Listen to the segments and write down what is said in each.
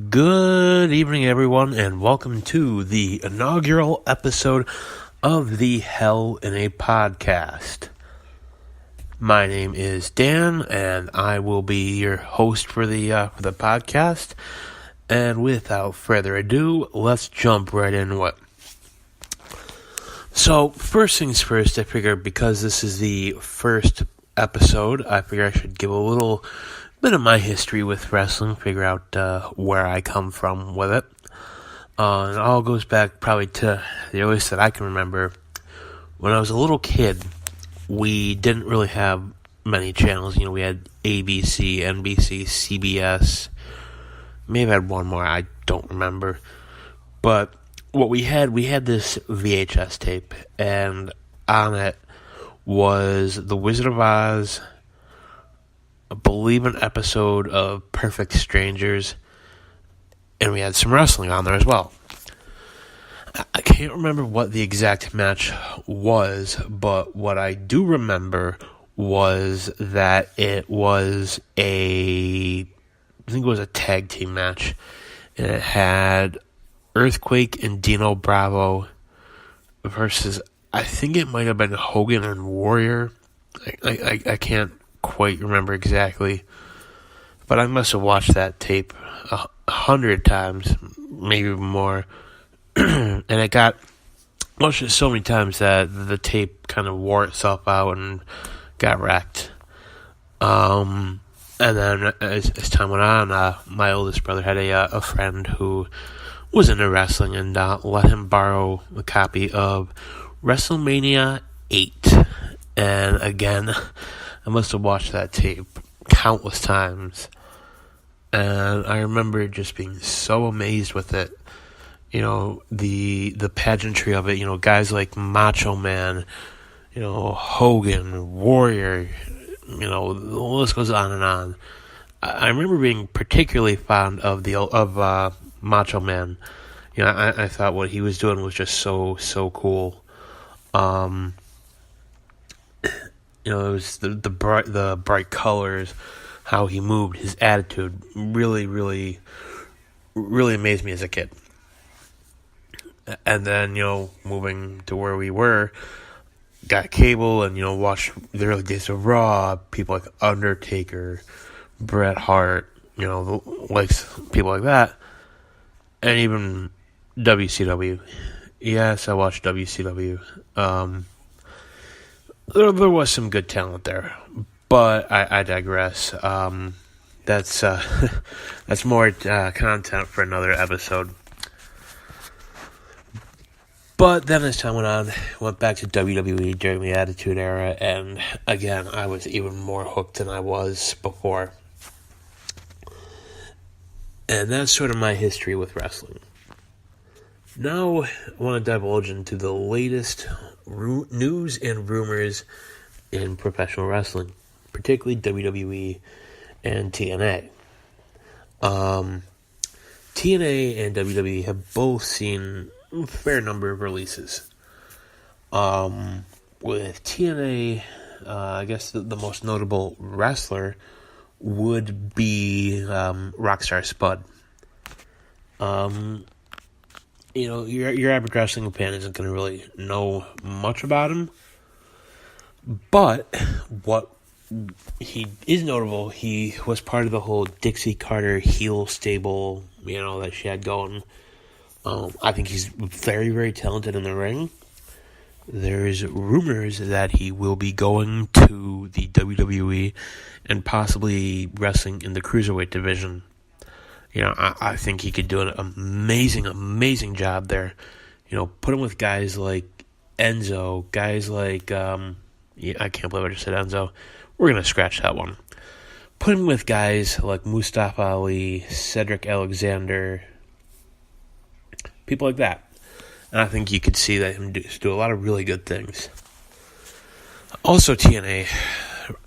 Good evening, everyone, and welcome to the inaugural episode of the Hell in a Podcast. My name is Dan, and I will be your host for the podcast. And without further ado, let's jump right into it. So, first things first, I figured because this is the first episode, I figured I should give a little bit of my history with wrestling, figure out where I come from with it. And it all goes back probably to the earliest that I can remember. When I was a little kid, we didn't really have many channels. You know, we had ABC, NBC, CBS. Maybe I had one more, I don't remember. But what we had this VHS tape, and on it was The Wizard of Oz, I believe an episode of Perfect Strangers, and we had some wrestling on there as well. I can't remember what the exact match was, but what I do remember was that it was I think it was a tag team match, and it had Earthquake and Dino Bravo versus, I think it might have been Hogan and Warrior. I can't quite remember exactly, but I must have watched that tape 100 times, maybe more, and it got watched it so many times that the tape kind of wore itself out and got wrecked. And then as time went on, my oldest brother had a friend who was into wrestling and let him borrow a copy of WrestleMania 8, and again, I must have watched that tape countless times, and I remember just being so amazed with it. You know, the pageantry of it, you know, guys like Macho Man, you know, Hogan, Warrior, you know, the list goes on and on. I remember being particularly fond of Macho Man. You know, I thought what he was doing was just so cool. You know, it was the bright colors, how he moved, his attitude really amazed me as a kid. And then, you know, moving to where we were, got cable and, you know, watched the early days of Raw, people like Undertaker, Bret Hart, you know, like people like that, and even WCW. Yes, I watched WCW. There was some good talent there, but I digress. That's more content for another episode. But then as time went on, went back to WWE during the Attitude Era, and again, I was even more hooked than I was before. And that's sort of my history with wrestling. Now, I want to divulge into the latest news and rumors in professional wrestling, particularly WWE and TNA. TNA and WWE have both seen a fair number of releases. With TNA, I guess the most notable wrestler would be Rockstar Spud. You know, your average wrestling fan isn't going to really know much about him. But what he is notable, he was part of the whole Dixie Carter heel stable, you know, that she had going. I think he's very, very talented in the ring. There's rumors that he will be going to the WWE and possibly wrestling in the Cruiserweight division. You know, I think he could do an amazing job there. You know, put him with guys like Enzo, guys like, I can't believe I just said Enzo. We're going to scratch that one. Put him with guys like Mustafa Ali, Cedric Alexander, people like that. And I think you could see that him do a lot of really good things. Also, TNA,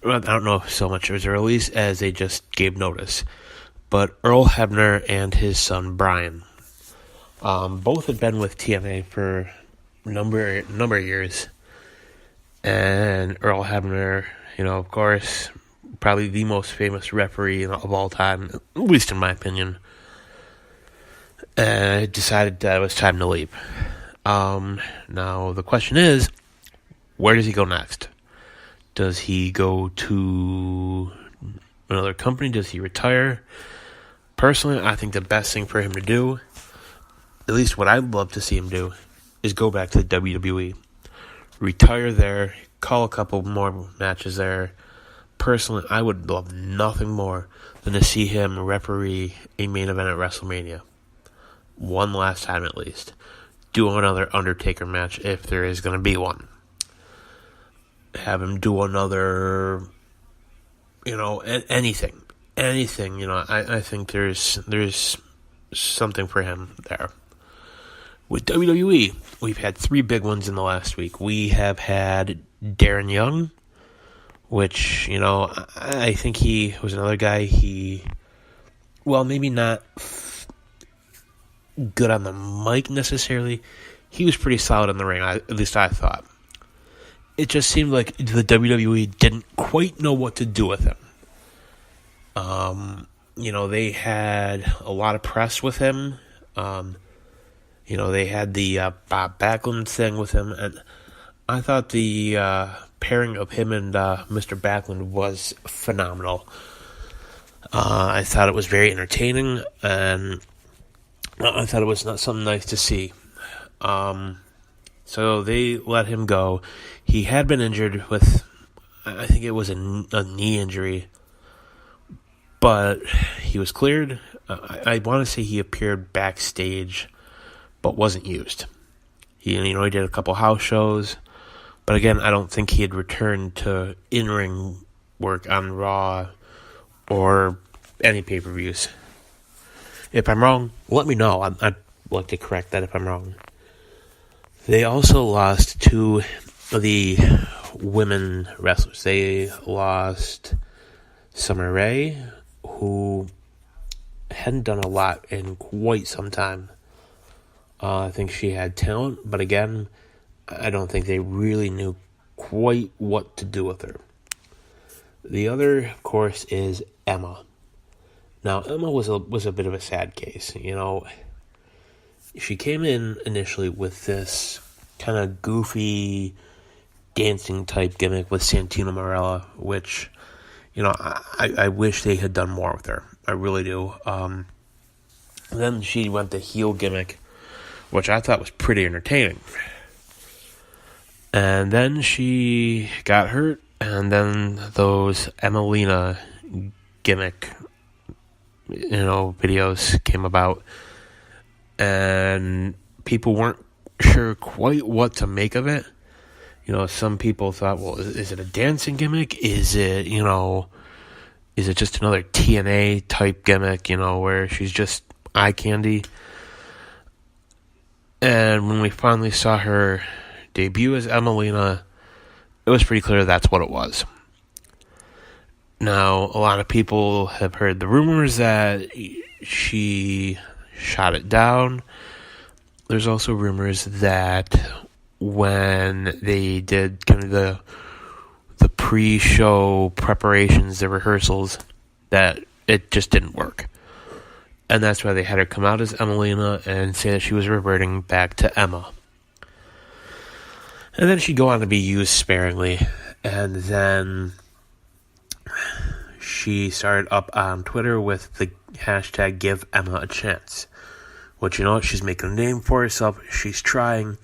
I don't know if so much it was a release as they just gave notice, but Earl Hebner and his son Brian, both had been with TNA for a number of years. And Earl Hebner, you know, of course, probably the most famous referee of all time, at least in my opinion. and decided that it was time to leave. Now the question is, where does he go next? Does he go to another company? Does he retire? Personally, I think the best thing for him to do, at least what I'd love to see him do, is go back to the WWE. Retire there, call a couple more matches there. Personally, I would love nothing more than to see him referee a main event at WrestleMania. One last time at least. Do another Undertaker match if there is going to be one. Have him do another, anything. Anything, I think there's something for him there. With WWE, we've had 3 big ones in the last week. We have had Darren Young, which, I think he was another guy. Maybe not good on the mic necessarily. He was pretty solid in the ring, at least I thought. It just seemed like the WWE didn't quite know what to do with him. They had a lot of press with him. They had the Bob Backlund thing with him, and I thought the pairing of him and Mr. Backlund was phenomenal. I thought it was very entertaining, and I thought it was not something nice to see. So they let him go. He had been injured with, I think it was a knee injury, but he was cleared. I want to say he appeared backstage, but wasn't used. He did a couple house shows, but again, I don't think he had returned to in-ring work on Raw or any pay-per-views. If I'm wrong, let me know. I'd like to correct that if I'm wrong. They also lost 2 of the women wrestlers. They lost Summer Rae, who hadn't done a lot in quite some time. I think she had talent, but again, I don't think they really knew quite what to do with her. The other, of course, is Emma. Now, Emma was a bit of a sad case. She came in initially with this kind of goofy dancing type gimmick with Santino Marella, which, I wish they had done more with her. I really do. Then she went the heel gimmick, which I thought was pretty entertaining. And then she got hurt, and then those Emelina gimmick, videos came about, and people weren't sure quite what to make of it. Some people thought, well, is it a dancing gimmick? Is it just another TNA type gimmick, where she's just eye candy? And when we finally saw her debut as Emelina, it was pretty clear that's what it was. Now, a lot of people have heard the rumors that she shot it down. There's also rumors that when they did kind of the pre-show preparations, the rehearsals, that it just didn't work. And that's why they had her come out as Emelina and say that she was reverting back to Emma. And then she'd go on to be used sparingly. And then she started up on Twitter with the hashtag Give Emma a Chance. Which, she's making a name for herself. She's trying.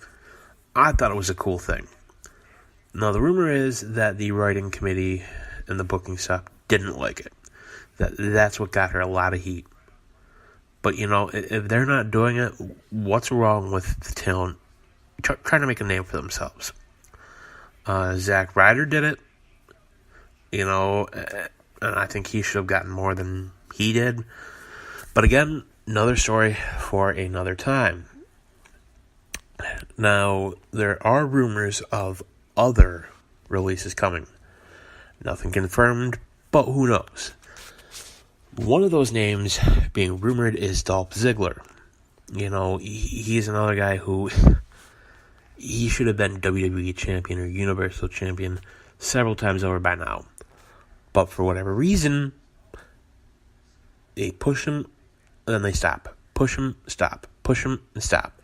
I thought it was a cool thing. Now, the rumor is that the writing committee and the booking staff didn't like it. That's what got her a lot of heat. But, if they're not doing it, what's wrong with the talent trying to make a name for themselves? Zack Ryder did it, and I think he should have gotten more than he did. But again, another story for another time. Now, there are rumors of other releases coming. Nothing confirmed, but who knows? One of those names being rumored is Dolph Ziggler. He's another guy who he should have been WWE champion or Universal champion several times over by now. But for whatever reason, they push him and then they stop. Push him, stop. Push him, and stop.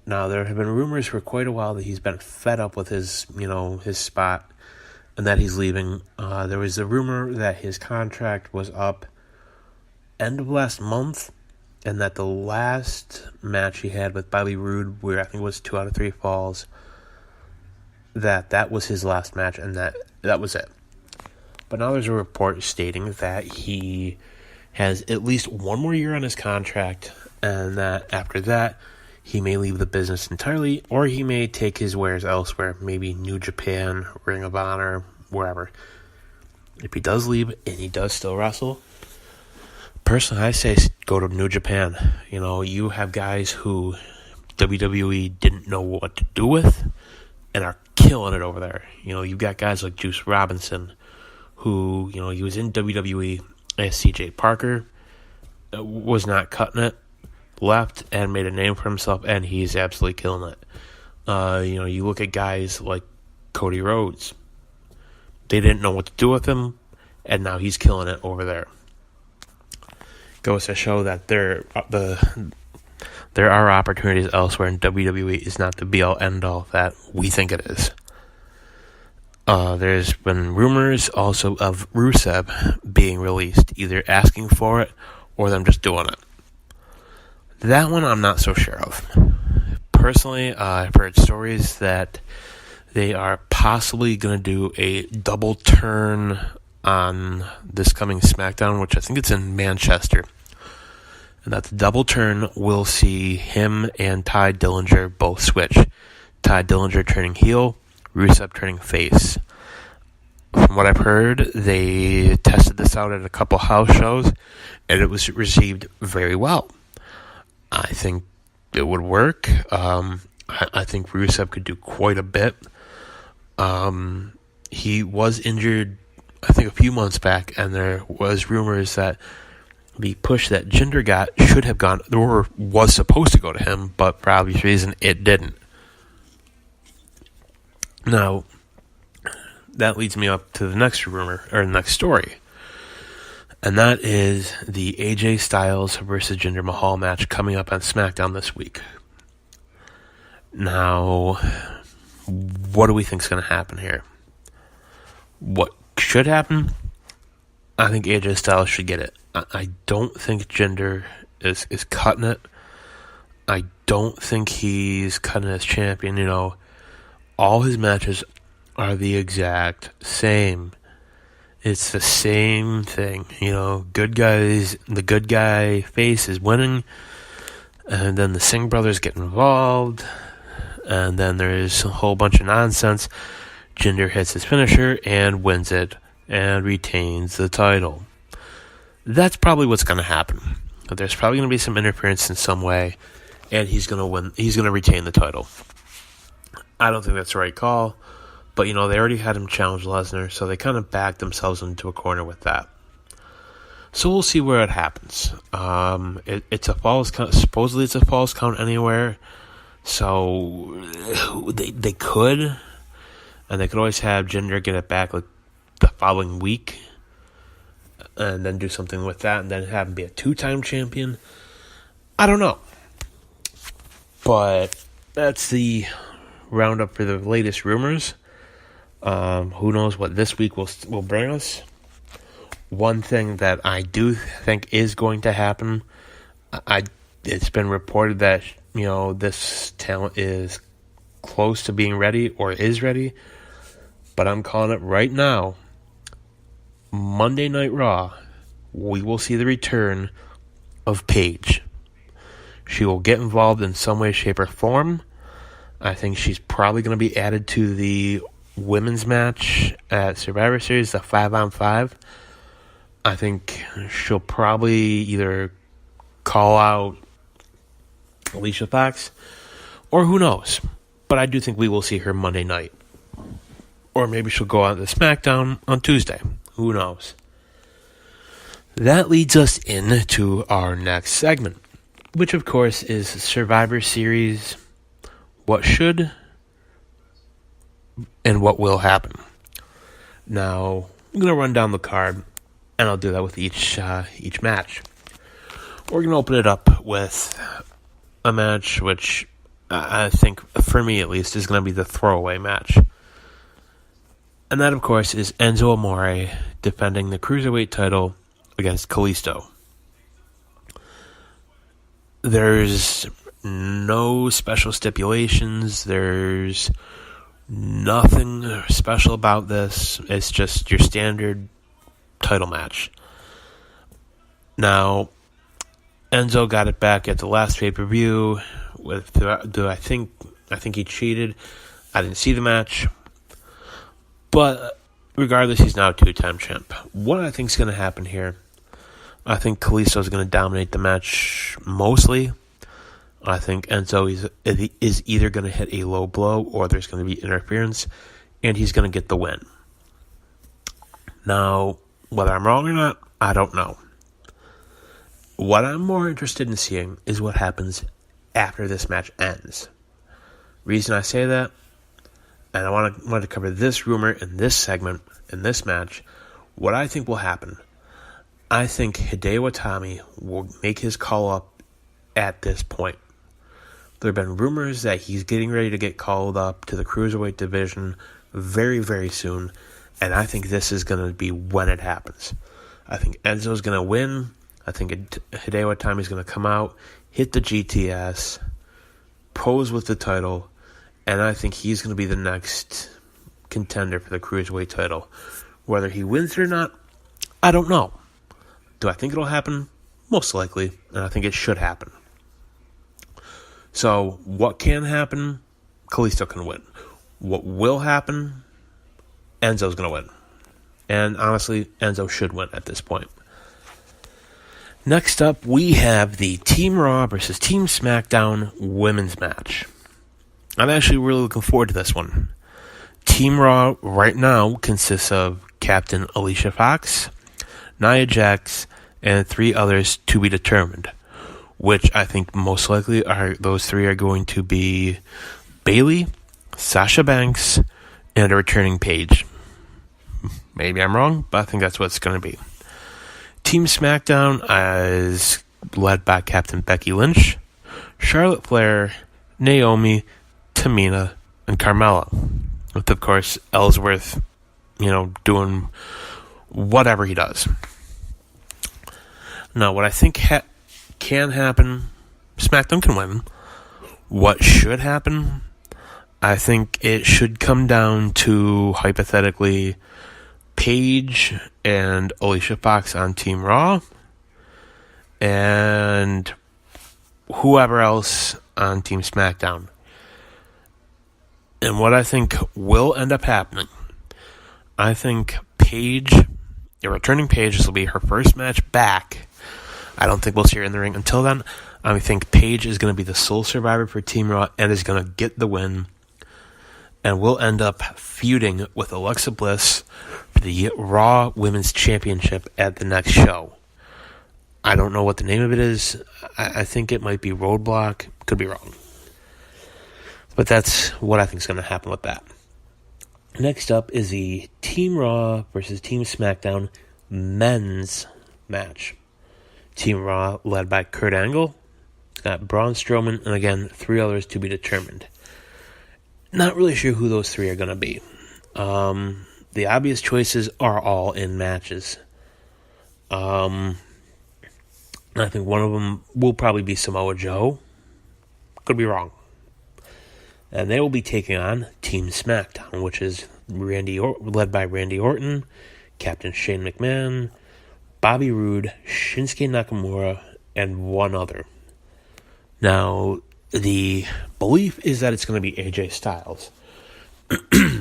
Now, there have been rumors for quite a while that he's been fed up with his spot and that he's leaving. There was a rumor that his contract was up end of last month and that the last match he had with Bobby Roode, where I think it was 2 out of 3 falls, that was his last match and that was it. But now there's a report stating that he has at least one more year on his contract and that after that he may leave the business entirely or he may take his wares elsewhere, maybe New Japan, Ring of Honor, wherever. If he does leave and he does still wrestle, personally I say go to New Japan. You have guys who WWE didn't know what to do with and are killing it over there. You've got guys like Juice Robinson, who, he was in WWE as CJ Parker, was not cutting it, left and made a name for himself, and he's absolutely killing it. You look at guys like Cody Rhodes. They didn't know what to do with him, and now he's killing it over there. Goes to show that there are opportunities elsewhere, and WWE is not the be-all, end-all that we think it is. There's been rumors also of Rusev being released, either asking for it or them just doing it. That one I'm not so sure of. Personally, I've heard stories that they are possibly going to do a double turn on this coming SmackDown, which I think it's in Manchester. And that the double turn will see him and Ty Dillinger both switch. Ty Dillinger turning heel, Rusev turning face. From what I've heard, they tested this out at a couple house shows, and it was received very well. I think it would work. I think Rusev could do quite a bit. He was injured, I think, a few months back, and there was rumors that the push that Jinder got should have gone, or was supposed to go to him, but for obvious reason, it didn't. Now, that leads me up to the next rumor, or the next story. And that is the AJ Styles versus Jinder Mahal match coming up on SmackDown this week. Now, what do we think is going to happen here? What should happen? I think AJ Styles should get it. I don't think Jinder is cutting it. I don't think he's cutting as champion. All his matches are the exact same. It's the same thing. The good guy face is winning, and then the Singh brothers get involved, and then there's a whole bunch of nonsense. Jinder hits his finisher and wins it and retains the title. That's probably what's going to happen. There's probably going to be some interference in some way, and he's going to win. He's going to retain the title. I don't think that's the right call, but they already had him challenge Lesnar, so they kind of backed themselves into a corner with that. So we'll see where it happens. It's a false count. Supposedly it's a false count anywhere, so they could, and they could always have Jinder get it back like the following week, and then do something with that, and then have him be a 2-time champion. I don't know, but that's the roundup for the latest rumors. Who knows what this week will bring us. One thing that I do think is going to happen, it's been reported that this talent is close to being ready or is ready, but I'm calling it right now. Monday Night Raw, we will see the return of Paige. She will get involved in some way, shape, or form. I think she's probably going to be added to the women's match at Survivor Series, the 5-on-5. I think she'll probably either call out Alicia Fox, or who knows. But I do think we will see her Monday night. Or maybe she'll go out to SmackDown on Tuesday. Who knows? That leads us into our next segment, which of course is Survivor Series, what should and what will happen. Now, I'm going to run down the card, and I'll do that with each match. We're going to open it up with a match which I think, for me at least, is going to be the throwaway match. And that, of course, is Enzo Amore defending the Cruiserweight title against Kalisto. There's no special stipulations. There's nothing special about this. It's just your standard title match. Now, Enzo got it back at the last pay-per-view. I think he cheated. I didn't see the match. But regardless, he's now a two-time champ. What I think is going to happen here, I think Kalisto is going to dominate the match mostly. I think Enzo is either going to hit a low blow or there's going to be interference, and he's going to get the win. Now, whether I'm wrong or not, I don't know. What I'm more interested in seeing is what happens after this match ends. Reason I say that, and I want to cover this rumor in this segment, in this match, what I think will happen. I think Hideo Itami will make his call up at this point. There have been rumors that he's getting ready to get called up to the Cruiserweight division very, very soon, and I think this is going to be when it happens. I think Enzo's going to win. I think Hideo Itami is going to come out, hit the GTS, pose with the title, and I think he's going to be the next contender for the Cruiserweight title. Whether he wins it or not, I don't know. Do I think it'll happen? Most likely, and I think it should happen. So, what can happen? Kalisto can win. What will happen? Enzo's going to win. And honestly, Enzo should win at this point. Next up, we have the Team Raw versus Team SmackDown women's match. I'm actually really looking forward to this one. Team Raw right now consists of Captain Alicia Fox, Nia Jax, and 3 others to be determined, which I think most likely those 3 are going to be Bayley, Sasha Banks, and a returning Paige. Maybe I'm wrong, but I think that's what it's going to be. Team SmackDown is led by Captain Becky Lynch, Charlotte Flair, Naomi, Tamina, and Carmella. With, of course, Ellsworth, doing whatever he does. Now, what I think can happen, SmackDown can win. What should happen, I think it should come down to, hypothetically, Paige and Alicia Fox on Team Raw, and whoever else on Team SmackDown. And what I think will end up happening, I think Paige, a returning Paige, this will be her first match back. I don't think we'll see her in the ring until then. I think Paige is going to be the sole survivor for Team Raw and is going to get the win. And we'll end up feuding with Alexa Bliss for the Raw Women's Championship at the next show. I don't know what the name of it is. I think it might be Roadblock. Could be wrong. But that's what I think is going to happen with that. Next up is the Team Raw versus Team SmackDown men's match. Team Raw led by Kurt Angle, got Braun Strowman, and again, 3 others to be determined. Not really sure who those 3 are going to be. The obvious choices are all in matches. I think one of them will probably be Samoa Joe. Could be wrong. And they will be taking on Team SmackDown, which is led by Randy Orton, Captain Shane McMahon, Bobby Roode, Shinsuke Nakamura, and 1 other. Now, the belief is that it's going to be AJ Styles.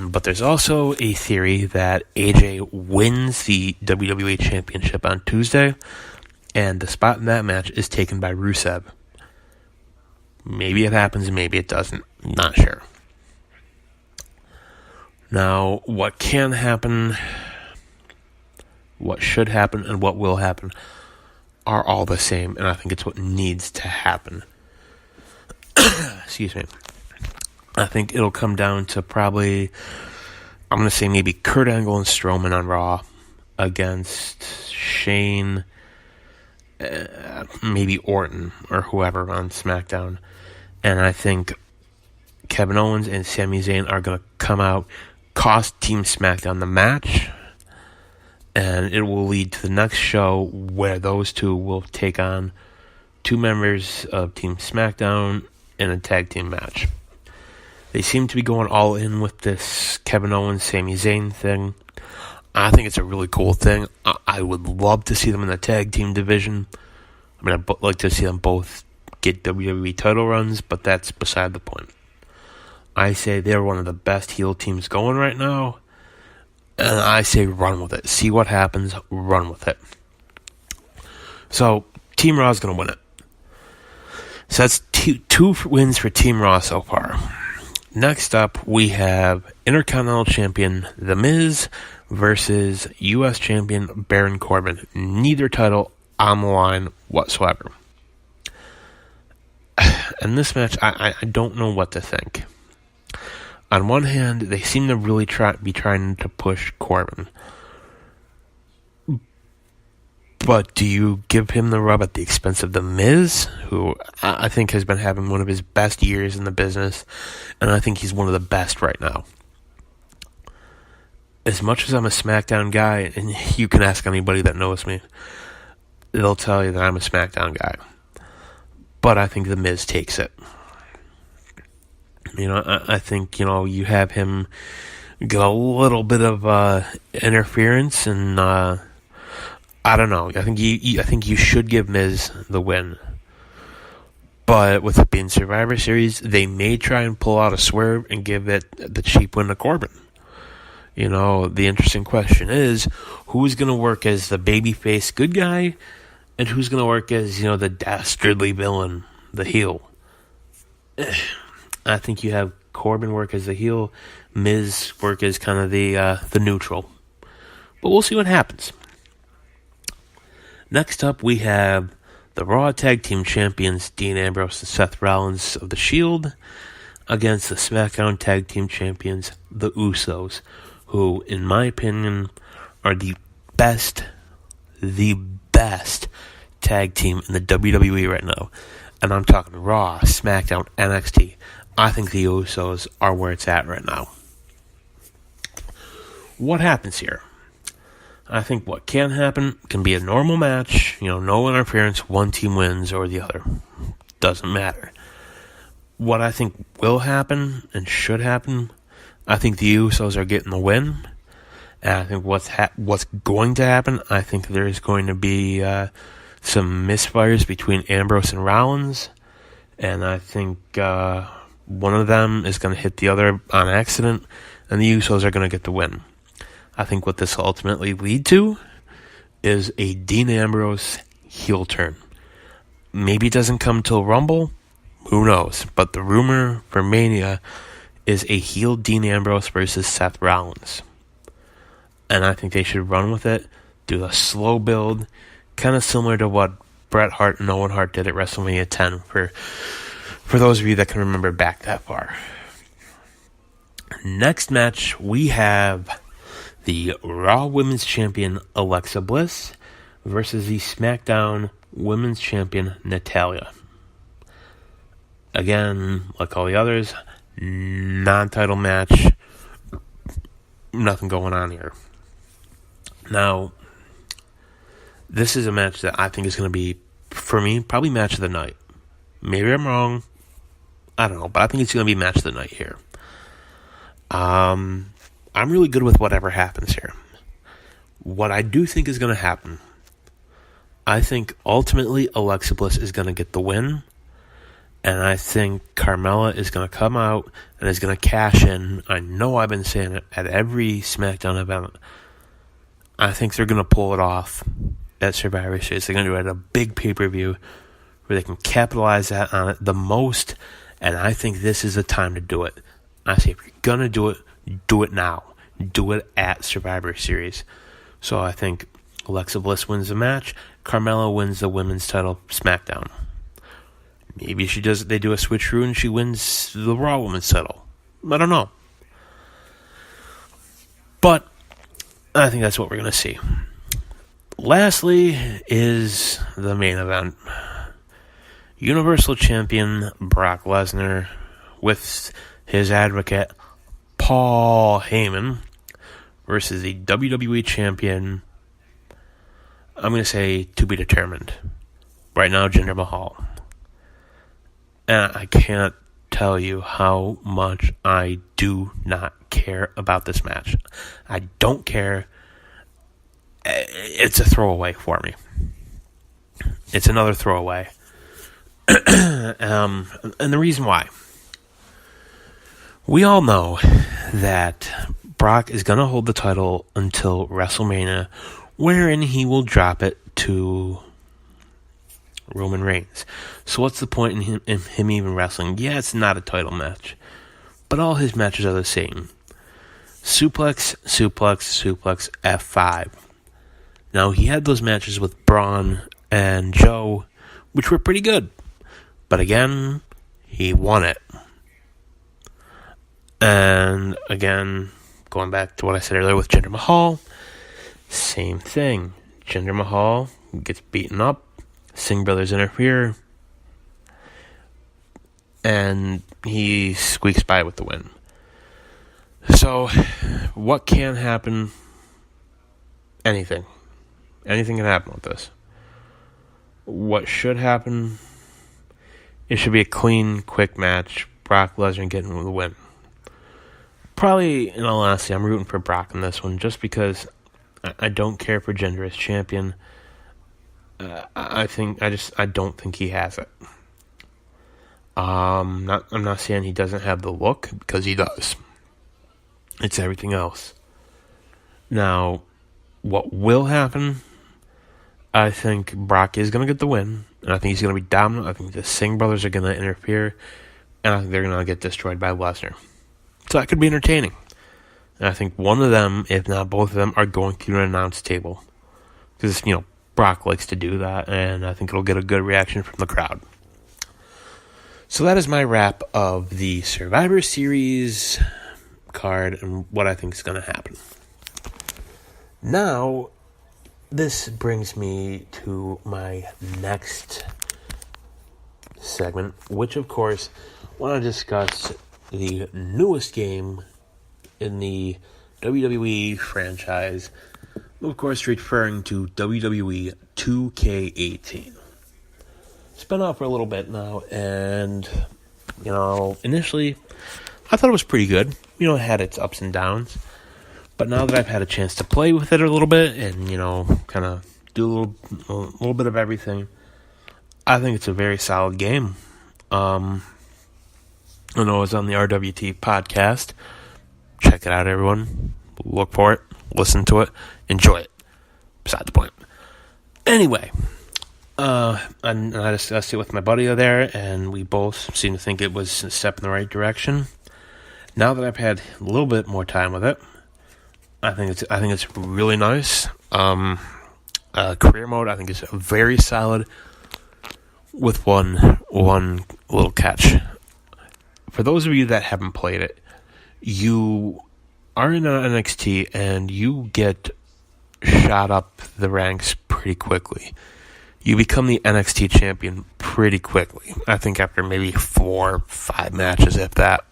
But there's also a theory that AJ wins the WWE Championship on Tuesday, and the spot in that match is taken by Rusev. Maybe it happens, maybe it doesn't. Not sure. Now, what can happen, what should happen, and what will happen are all the same, and I think it's what needs to happen. Excuse me. I think it'll come down to probably, I'm going to say maybe Kurt Angle and Strowman on Raw against Shane maybe Orton or whoever on SmackDown. And I think Kevin Owens and Sami Zayn are going to come out, cost Team SmackDown the match, and it will lead to the next show where those two will take on two members of Team SmackDown in a tag team match. They seem to be going all in with this Kevin Owens, Sami Zayn thing. I think it's a really cool thing. I would love to see them in the tag team division. I mean, I'd like to see them both get WWE title runs, but that's beside the point. I say they're one of the best heel teams going right now, and I say run with it. See what happens, run with it. So, Team Raw is going to win it. So that's two wins for Team Raw so far. Next up, we have Intercontinental Champion The Miz versus U.S. Champion Baron Corbin. Neither title on the line whatsoever. And this match, I don't know what to think. On one hand, they seem to really be trying to push Corbin. But do you give him the rub at the expense of The Miz, who I think has been having one of his best years in the business, and I think he's one of the best right now. As much as I'm a SmackDown guy, and you can ask anybody that knows me, they'll tell you that I'm a SmackDown guy. But I think The Miz takes it. You know, I think, you know, you have him get a little bit of interference, and I don't know. I think you should give Miz the win. But with it being Survivor Series, they may try and pull out a swerve and give it the cheap win to Corbin. You know, the interesting question is, who's going to work as the babyface good guy, and who's going to work as, you know, the dastardly villain, the heel? I think you have Corbin work as the heel, Miz work as kind of the neutral. But we'll see what happens. Next up, we have the Raw Tag Team Champions, Dean Ambrose and Seth Rollins of The Shield, against the SmackDown Tag Team Champions, the Usos, who, in my opinion, are the best tag team in the WWE right now. And I'm talking Raw, SmackDown, NXT. I think the Usos are where it's at right now. What happens here? I think what can happen can be a normal match. You know, no interference, one team wins or the other. Doesn't matter. What I think will happen and should happen, I think the Usos are getting the win. And I think what's going to happen, I think there's going to be some misfires between Ambrose and Rollins. And I think one of them is going to hit the other on accident. And the Usos are going to get the win. I think what this will ultimately lead to is a Dean Ambrose heel turn. Maybe it doesn't come till Rumble. Who knows? But the rumor for Mania is a heel Dean Ambrose versus Seth Rollins. And I think they should run with it. Do a slow build. Kind of similar to what Bret Hart and Owen Hart did at WrestleMania 10. For those of you that can remember back that far. Next match, we have the Raw Women's Champion Alexa Bliss versus the SmackDown Women's Champion Natalya. Again, like all the others, non-title match. Nothing going on here. Now, this is a match that I think is going to be, for me, probably match of the night. Maybe I'm wrong. I don't know, but I think it's going to be match of the night here. I'm really good with whatever happens here. What I do think is going to happen, I think ultimately Alexa Bliss is going to get the win. And I think Carmella is going to come out and is going to cash in. I know I've been saying it at every SmackDown event. I think they're going to pull it off at Survivor Series. They're going to do it at a big pay-per-view where they can capitalize on it the most. And I think this is the time to do it. I say if you're going to do it now. Do it at Survivor Series. So I think Alexa Bliss wins the match. Carmella wins the women's title SmackDown. Maybe they do a switcheroo and she wins the Raw women's title. I don't know. But I think that's what we're going to see. Lastly is the main event. Universal Champion Brock Lesnar with his advocate Paul Heyman versus the WWE Champion, I'm going to say to be determined, right now Jinder Mahal. And I can't tell you how much I do not care about this match. I don't care. It's a throwaway for me. It's another throwaway. And the reason why. We all know that Brock is going to hold the title until WrestleMania, wherein he will drop it to Roman Reigns. So what's the point in him even wrestling? Yeah, it's not a title match, but all his matches are the same. Suplex, suplex, suplex, F5. Now, he had those matches with Braun and Joe, which were pretty good. But again, he won it. And again, going back to what I said earlier with Jinder Mahal, same thing. Jinder Mahal gets beaten up. Singh brothers interfere. And he squeaks by with the win. So, what can happen? Anything. Anything can happen with this. What should happen? It should be a clean, quick match. Brock Lesnar getting the win. Probably, in all honesty, I'm rooting for Brock in this one, just because I don't care for Jinder as champion. I don't think he has it. I'm not saying he doesn't have the look, because he does. It's everything else. Now, what will happen? I think Brock is going to get the win, and I think he's going to be dominant. I think the Singh brothers are going to interfere, and I think they're going to get destroyed by Lesnar. So that could be entertaining. And I think one of them, if not both of them, are going to an announce table. Because, Brock likes to do that, and I think it'll get a good reaction from the crowd. So that is my wrap of the Survivor Series card and what I think is going to happen. Now, this brings me to my next segment, which, of course, I want to discuss the newest game in the WWE franchise. Of course, referring to WWE 2K18. It's been out for a little bit now, and, initially, I thought it was pretty good. It had its ups and downs. But now that I've had a chance to play with it a little bit and, kind of do a little bit of everything, I think it's a very solid game. I know it's on the RWT podcast. Check it out, everyone. Look for it. Listen to it. Enjoy it. Beside the point. Anyway, I discussed it with my buddy there, and we both seem to think it was a step in the right direction. Now that I've had a little bit more time with it, I think it's really nice. Career mode, I think, is very solid. With one little catch. For those of you that haven't played it, you are in NXT and you get shot up the ranks pretty quickly. You become the NXT champion pretty quickly. I think after maybe 4 or 5 matches, if that.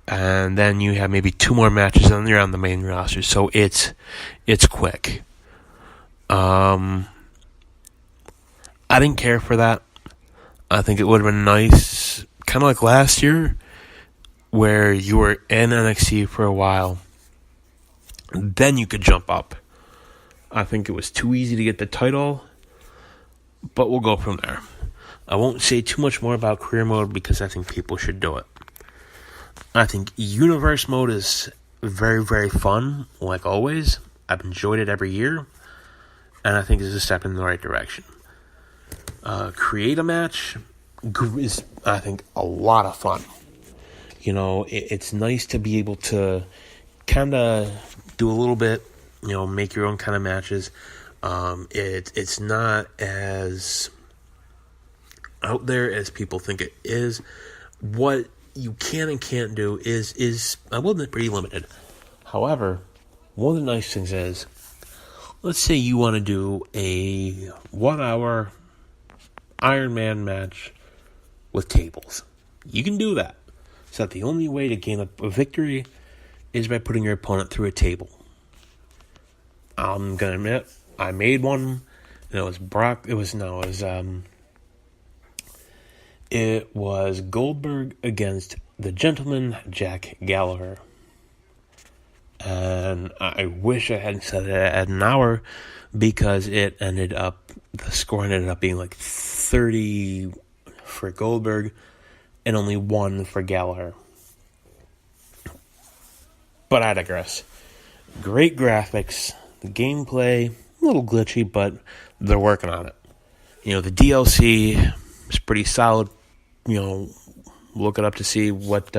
And then you have maybe 2 more matches and you're on the main roster. So it's quick. I didn't care for that. I think it would have been nice, kind of like last year, where you were in NXT for a while. Then you could jump up. I think it was too easy to get the title, but we'll go from there. I won't say too much more about career mode because I think people should do it. I think universe mode is very, very fun, like always. I've enjoyed it every year, and I think it's a step in the right direction. Create a match is, I think, a lot of fun. It's nice to be able to kind of do a little bit, make your own kind of matches. It's not as out there as people think it is. What you can and can't do is I will admit, pretty limited. However, one of the nice things is let's say you want to do a 1 hour Iron Man match with tables. You can do that. So that the only way to gain a victory is by putting your opponent through a table. I'm gonna admit, I made one, and it was Goldberg against the gentleman Jack Gallagher. And I wish I hadn't said it at an hour, because the score ended up being like 30 for Goldberg and only 1 for Gallagher. But I digress. Great graphics, the gameplay, a little glitchy, but they're working on it. The DLC is pretty solid. Look it up to see what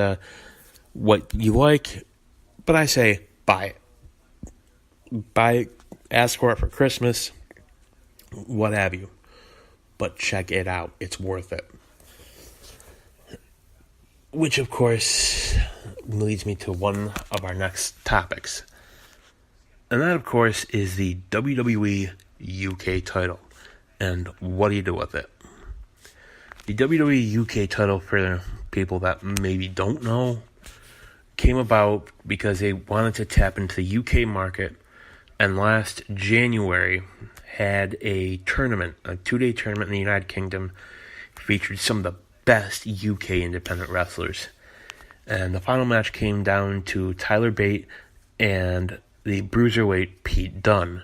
you like. But I say, buy it. Buy it, ask for it for Christmas, what have you. But check it out. It's worth it. Which, of course, leads me to one of our next topics. And that, of course, is the WWE UK title. And what do you do with it? The WWE UK title, for people that maybe don't know, came about because they wanted to tap into the UK market, and last January had a tournament, a 2-day tournament in the United Kingdom, featured some of the best UK independent wrestlers. And the final match came down to Tyler Bate and the Bruiserweight Pete Dunne,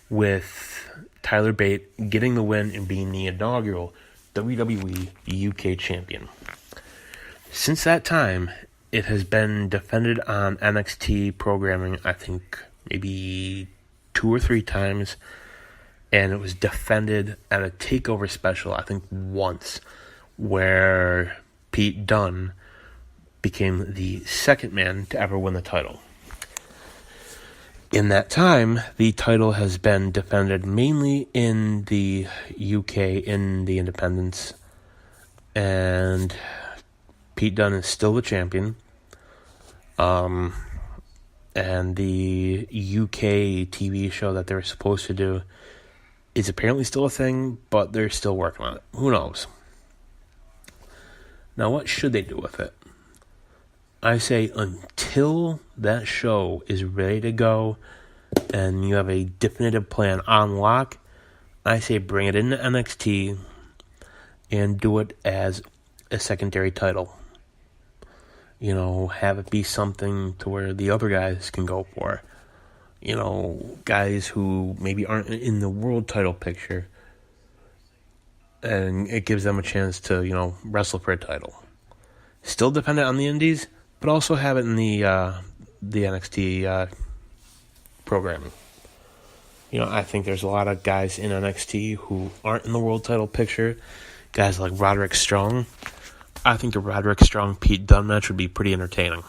with Tyler Bate getting the win and being the inaugural WWE UK champion. Since that time, it has been defended on NXT programming, I think maybe 2 or 3 times, and it was defended at a takeover special, I think once, where Pete Dunne became the second man to ever win the title. In that time, the title has been defended mainly in the UK, in the independents, and Pete Dunne is still the champion. And the UK TV show that they were supposed to do is apparently still a thing, but they're still working on it. Who knows? Now, what should they do with it? I say until that show is ready to go and you have a definitive plan on lock, I say bring it into NXT and do it as a secondary title. Have it be something to where the other guys can go for. Guys who maybe aren't in the world title picture, and it gives them a chance to, wrestle for a title. Still dependent on the indies, but also have it in the NXT programming. I think there's a lot of guys in NXT who aren't in the world title picture. Guys like Roderick Strong. I think a Roderick Strong Pete Dunne match would be pretty entertaining.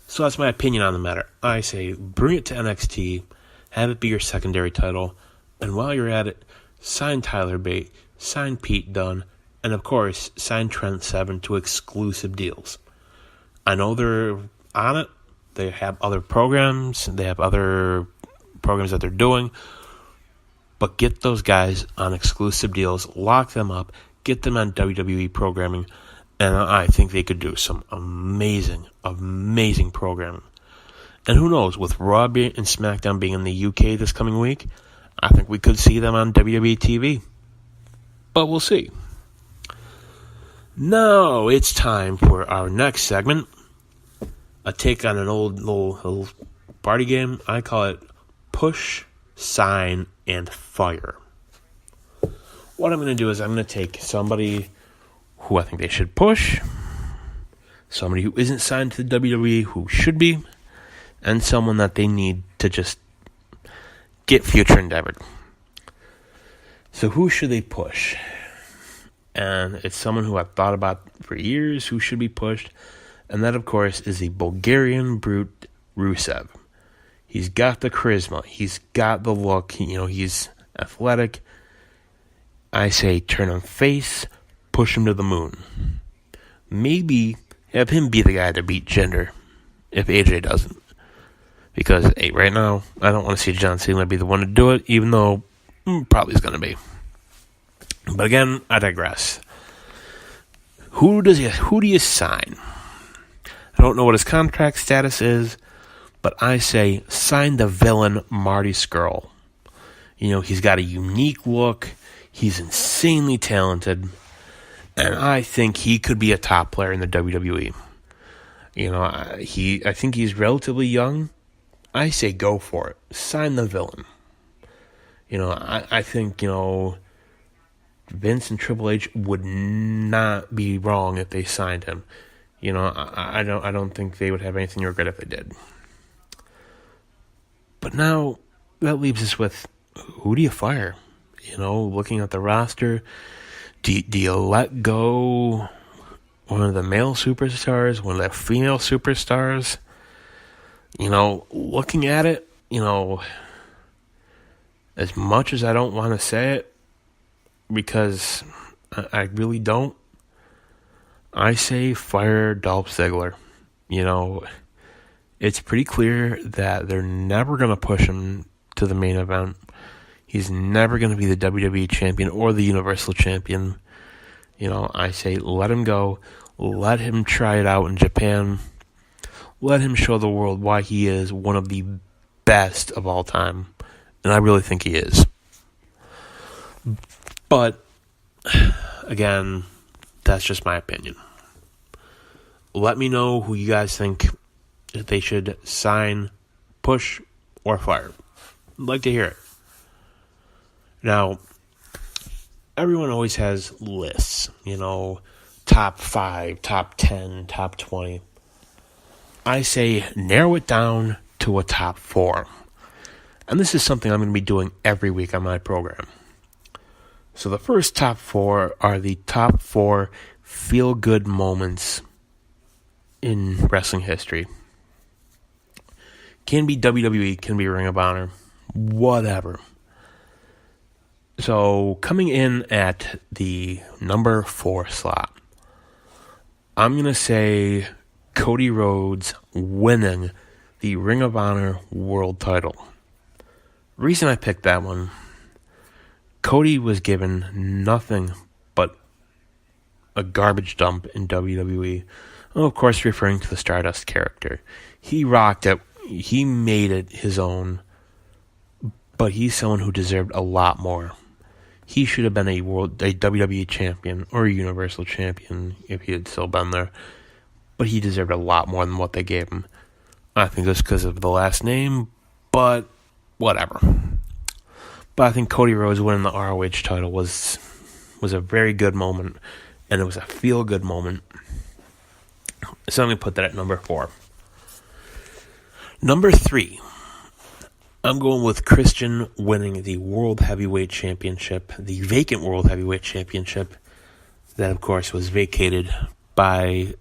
So that's my opinion on the matter. I say bring it to NXT, have it be your secondary title, and while you're at it, sign Tyler Bate, sign Pete Dunne, and of course, sign Trent Seven to exclusive deals. I know they're on it. They have other programs. They have other programs that they're doing. But get those guys on exclusive deals, lock them up, get them on WWE programming, and I think they could do some amazing, amazing programming. And who knows, with Raw and SmackDown being in the UK this coming week, I think we could see them on WWE TV. But we'll see. Now it's time for our next segment. A take on an old little party game. I call it Push, Sign, and Fire. What I'm going to do is I'm going to take somebody who I think they should push, somebody who isn't signed to the WWE who should be, and someone that they need to just get future endeavored. So who should they push? And it's someone who I've thought about for years who should be pushed, and that, of course, is the Bulgarian brute Rusev. He's got the charisma. He's got the look. He's athletic. I say turn him face, push him to the moon. Maybe have him be the guy to beat Jinder if AJ doesn't. Because, hey, right now, I don't want to see John Cena be the one to do it, even though probably is going to be. But again, I digress. Who do you sign? I don't know what his contract status is, but I say sign the villain Marty Scurll. He's got a unique look. He's insanely talented. And I think he could be a top player in the WWE. I think he's relatively young. I say go for it. Sign the villain. I think, Vince and Triple H would not be wrong if they signed him. I don't think they would have anything to regret if they did. But now that leaves us with, who do you fire? Looking at the roster, do you let go one of the male superstars, one of the female superstars? Looking at it, as much as I don't want to say it, because I really don't, I say fire Dolph Ziggler. It's pretty clear that they're never going to push him to the main event. He's never going to be the WWE champion or the Universal champion. I say let him go. Let him try it out in Japan. Let him show the world why he is one of the best of all time. And I really think he is. But, again, that's just my opinion. Let me know who you guys think that they should sign, push, or fire. I'd like to hear it. Now, everyone always has lists, top 5, top 10, top 20. I say narrow it down to a top 4. And this is something I'm going to be doing every week on my program. So the first top 4 are the top 4 feel-good moments in wrestling history. Can be WWE, can be Ring of Honor, whatever. So coming in at the number 4 slot, I'm going to say Cody Rhodes winning the Ring of Honor World title. Reason I picked that one, Cody was given nothing but a garbage dump in WWE. Of course, referring to the Stardust character. He rocked it. He made it his own. But he's someone who deserved a lot more. He should have been a WWE champion or a Universal champion if he had still been there. But he deserved a lot more than what they gave him. I think it's because of the last name, but whatever. But I think Cody Rhodes winning the ROH title was a very good moment, and it was a feel-good moment. So I'm going to put that at number 4. Number 3, I'm going with Christian winning the World Heavyweight Championship, the vacant World Heavyweight Championship, that of course was vacated by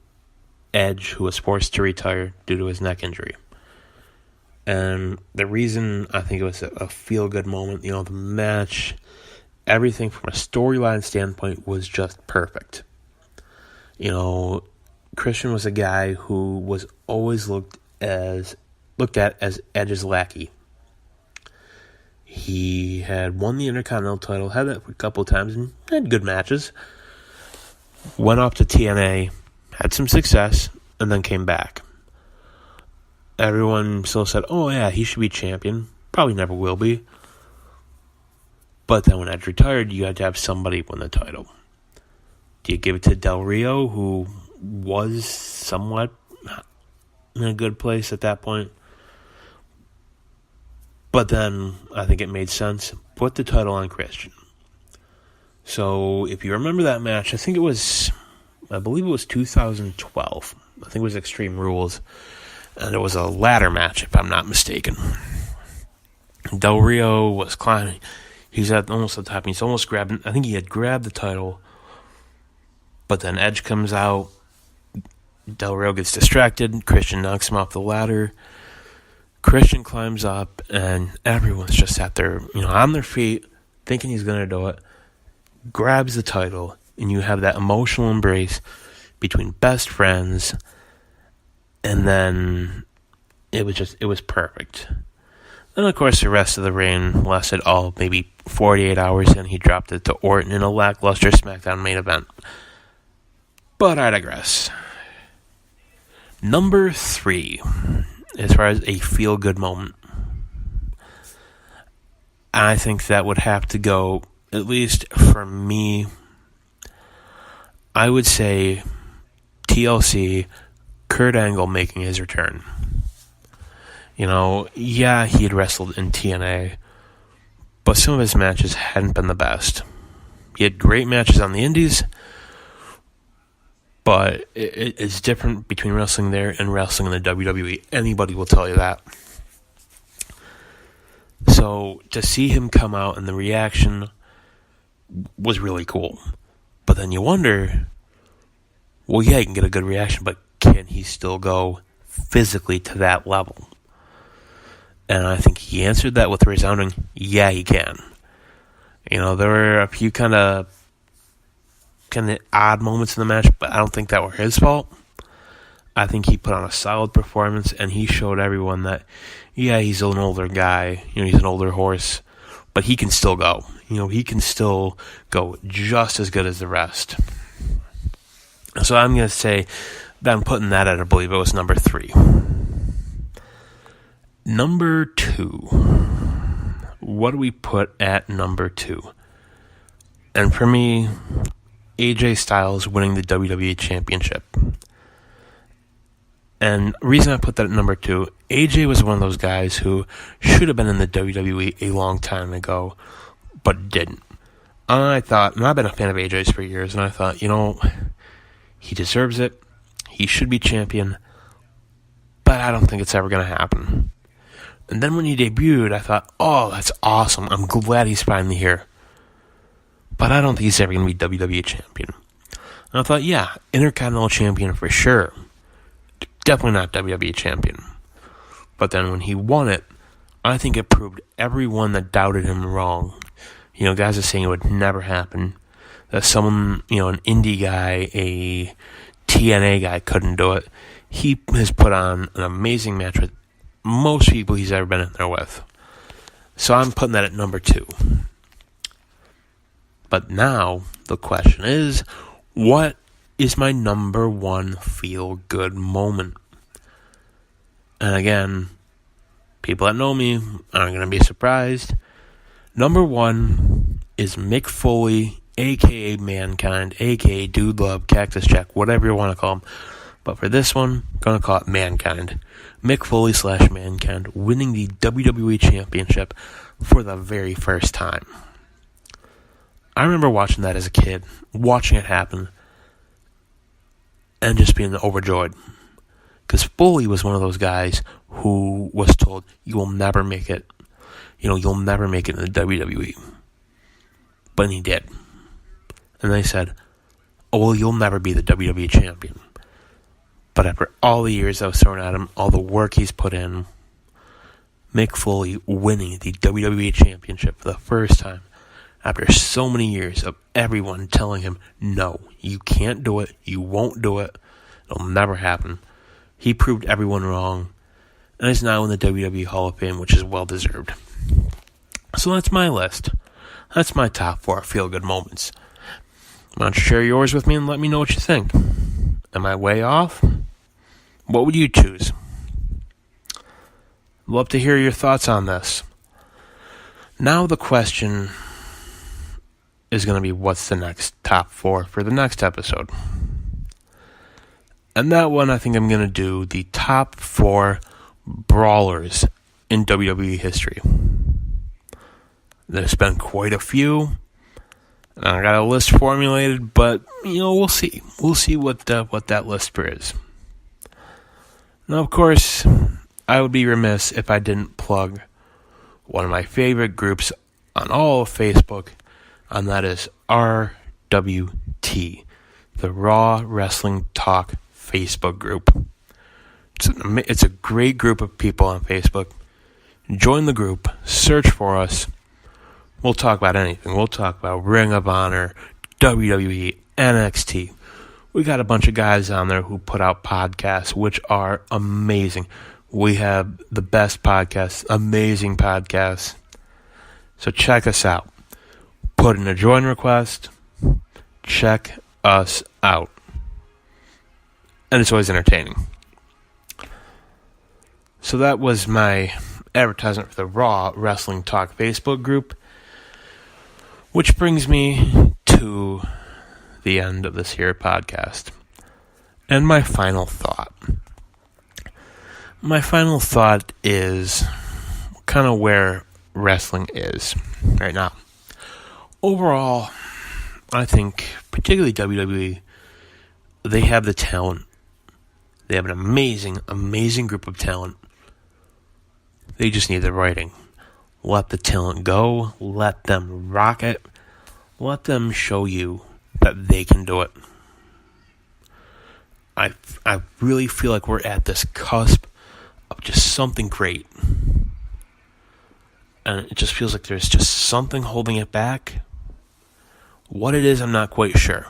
Edge, who was forced to retire due to his neck injury. And the reason I think it was a feel-good moment, the match, everything from a storyline standpoint was just perfect. Christian was a guy who was always looked at as Edge's lackey. He had won the Intercontinental title, had that a couple of times, and had good matches. Went off to TNA, had some success, and then came back. Everyone still said, oh yeah, he should be champion. Probably never will be. But then when Edge retired, you had to have somebody win the title. Do you give it to Del Rio, who was somewhat in a good place at that point? But then I think it made sense. Put the title on Christian. So if you remember that match, I believe it was 2012. I think it was Extreme Rules. And it was a ladder match, if I'm not mistaken. Del Rio was climbing. He's at almost the top. He's almost grabbing. I think he had grabbed the title. But then Edge comes out. Del Rio gets distracted. Christian knocks him off the ladder. Christian climbs up, and everyone's just sat there, on their feet, thinking he's going to do it. Grabs the title, and you have that emotional embrace between best friends. And then it was perfect. And of course, the rest of the reign lasted maybe 48 hours, and he dropped it to Orton in a lackluster SmackDown main event. But I digress. Number 3, as far as a feel-good moment, I think that would have to go, at least for me, I would say TLC, Kurt Angle making his return. He had wrestled in TNA, but some of his matches hadn't been the best. He had great matches on the indies, but it's different between wrestling there and wrestling in the WWE. Anybody will tell you that. So to see him come out and the reaction was really cool. But then you wonder, well, yeah, he can get a good reaction, but can he still go physically to that level? And I think he answered that with a resounding, yeah, he can. There were a few kind of odd moments in the match, but I don't think that were his fault. I think he put on a solid performance, and he showed everyone that, yeah, he's an older guy, he's an older horse, but he can still go. He can still go just as good as the rest. So I'm going to say that I'm putting that at, I believe it was number 3. Number 2. What do we put at number 2? And for me, AJ Styles winning the WWE Championship. And the reason I put that at number 2, AJ was one of those guys who should have been in the WWE a long time ago, but didn't. And I've been a fan of AJ's for years, and I thought, he deserves it. He should be champion, but I don't think it's ever going to happen. And then when he debuted, I thought, oh, that's awesome. I'm glad he's finally here. But I don't think he's ever going to be WWE champion. And I thought, yeah, Intercontinental champion for sure. Definitely not WWE champion. But then when he won it, I think it proved everyone that doubted him wrong. Guys are saying it would never happen. That someone, an indie guy, a TNA guy couldn't do it. He has put on an amazing match with most people he's ever been in there with. So I'm putting that at number 2. But now, the question is, what is my number 1 feel-good moment? And again, people that know me aren't going to be surprised. Number 1 is Mick Foley, a.k.a. Mankind, a.k.a. Dude Love, Cactus Jack, whatever you want to call him. But for this one, I'm going to call it Mankind. Mick Foley / Mankind winning the WWE Championship for the very first time. I remember watching that as a kid, watching it happen, and just being overjoyed. Because Foley was one of those guys who was told, you will never make it. You'll never make it in the WWE. But he did. And they said, oh, well, you'll never be the WWE champion. But after all the years that was thrown at him, all the work he's put in, Mick Foley winning the WWE Championship for the first time after so many years of everyone telling him, no, you can't do it, you won't do it, it'll never happen. He proved everyone wrong, and is now in the WWE Hall of Fame, which is well-deserved. So that's my list. That's my top 4 feel-good moments. Why don't you share yours with me and let me know what you think? Am I way off? What would you choose? Love to hear your thoughts on this. Now the question is going to be, what's the next top 4 for the next episode? And that one, I think I'm going to do the top 4 brawlers in WWE history. There's been quite a few. I got a list formulated, but we'll see. We'll see what that list is. Now, of course, I would be remiss if I didn't plug one of my favorite groups on all of Facebook, and that is RWT, the Raw Wrestling Talk Facebook group. It's a great group of people on Facebook. Join the group, search for us. We'll talk about anything. We'll talk about Ring of Honor, WWE, NXT. We got a bunch of guys on there who put out podcasts which are amazing. We have the best podcasts, amazing podcasts. So check us out. Put in a join request. Check us out. And it's always entertaining. So that was my advertisement for the Raw Wrestling Talk Facebook group. Which brings me to the end of this here podcast. And my final thought. My final thought is kind of where wrestling is right now. Overall, I think, particularly WWE, they have the talent. They have an amazing, amazing group of talent. They just need the writing. Let the talent go. Let them rock it. Let them show you that they can do it. I really feel like we're at this cusp of just something great. And it just feels like there's just something holding it back. What it is, I'm not quite sure.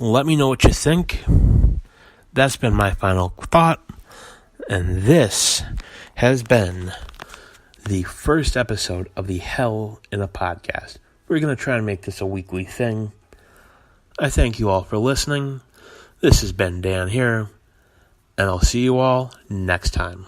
Let me know what you think. That's been my final thought. And this has been the first episode of the Hell in a Podcast. We're going to try and make this a weekly thing. I thank you all for listening. This has been Dan here, and I'll see you all next time.